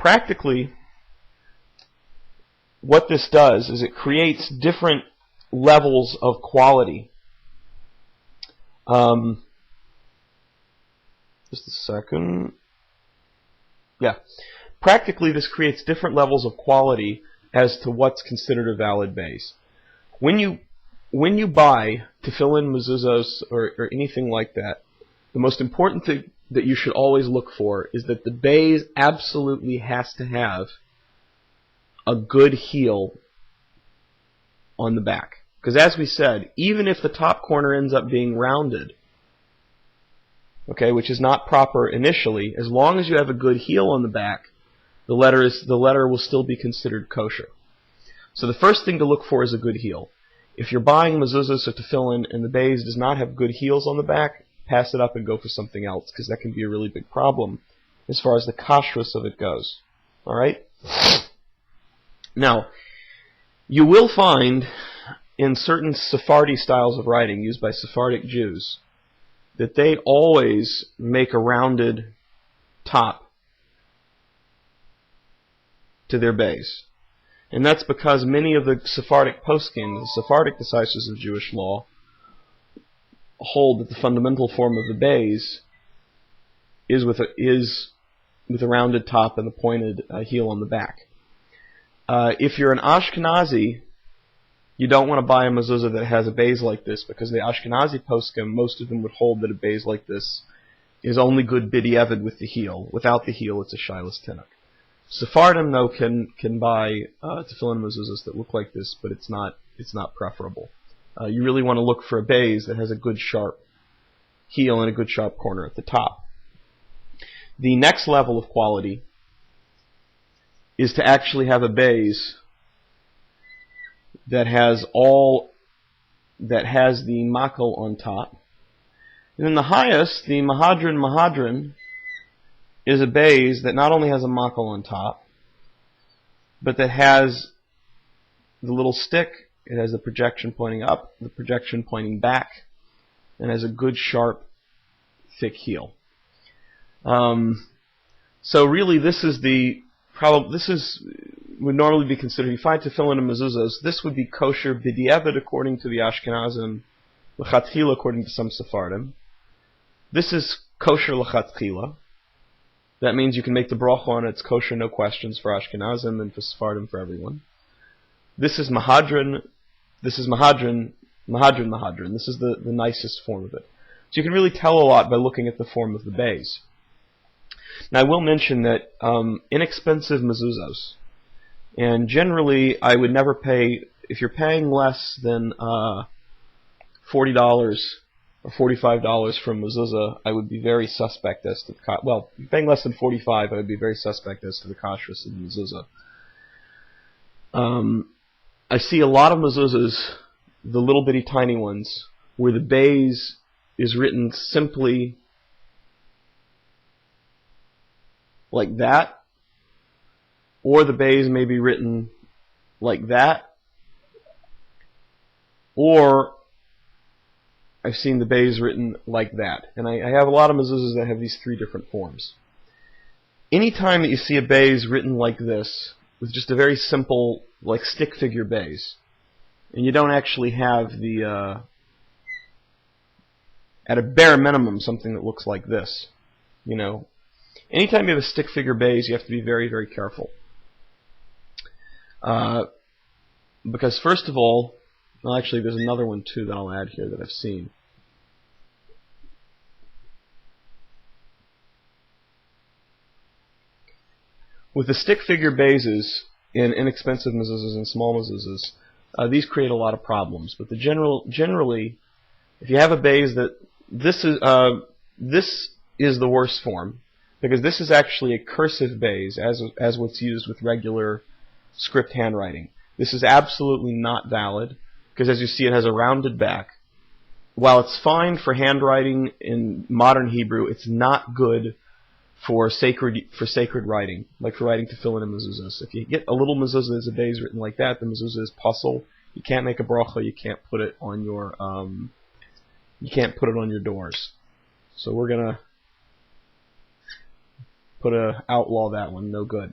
practically, what this does is it creates different levels of quality. Just a second. Yeah. Practically, this creates different levels of quality as to what's considered a valid BEIS. When you buy tefillin, mezuzos, or anything like that, the most important thing that you should always look for is that the BEIS absolutely has to have a good heel on the back. Because as we said, even if the top corner ends up being rounded, okay, which is not proper initially, as long as you have a good heel on the back, the letter will still be considered kosher. So the first thing to look for is a good heel. If you're buying mezuzos or tefillin and the BEIS does not have good heels on the back, pass it up and go for something else, because that can be a really big problem as far as the kashrus of it goes. All right? Now, you will find in certain Sephardi styles of writing used by Sephardic Jews that they always make a rounded top to their BEIS. And that's because many of the Sephardic poskim, the Sephardic decisors of Jewish law, hold that the fundamental form of the BEIS is with a rounded top and a pointed heel on the back. If you're an Ashkenazi, you don't want to buy a mezuzah that has a BEIS like this, because the Ashkenazi poskim, most of them would hold that a BEIS like this is only good b'diavad with the heel. Without the heel, it's a shilas tinuk. Sephardim, though, can buy tefillin mezuzahs that look like this, but it's not preferable. You really want to look for a BEIS that has a good sharp heel and a good sharp corner at the top. The next level of quality is to actually have a BEIS that has the makel on top. And then the highest, the mahadran, is a BEIS that not only has a makel on top, but that has the little stick. It has the projection pointing up, the projection pointing back, and has a good sharp, thick heel. So really, this would normally be considered, you find tefillin and mezuzahs, this would be kosher b'diavad according to the Ashkenazim, l'chatchila according to some Sephardim. This is kosher l'chatchila. That means you can make the bracha on it, it's kosher, no questions for Ashkenazim, and for Sephardim, for everyone. This is mahadran. This is mahadran. This is the nicest form of it. So you can really tell a lot by looking at the form of the BEIS. Now I will mention that inexpensive mezuzos, and generally I would never pay, if you're paying less than $40 or $45 for a mezuzah, I would be very suspect as to the if you're paying less than $45, I would be very suspect as to the kashrus of the mezuzah. I see a lot of mezuzahs, the little bitty tiny ones, where the BEIS is written simply like that, or the BEIS may be written like that, or I've seen the BEIS written like that. And I have a lot of mezuzahs that have these three different forms. Anytime that you see a BEIS written like this, with just a very simple, like stick figure BEIS, and you don't actually have the, at a bare minimum, something that looks like this, you know. Anytime you have a stick figure BEIS, you have to be very, very careful. Because first of all, well, actually there's another one too that I'll add here that I've seen. With the stick figure BEISes in inexpensive mezuzahs and small mezuzahs, these create a lot of problems. But generally, if you have a BEIS that this is the worst form, because this is actually a cursive BEIS as what's used with regular script handwriting. This is absolutely not valid, because as you see, it has a rounded back. While it's fine for handwriting in modern Hebrew, it's not good for sacred writing, like for writing tefillin and mezuzahs. If you get a little mezuzah that's a BEIS written like that, the mezuzah is puzzle. You can't make a bracha. You can't put it on your doors. So we're gonna outlaw that one. No good.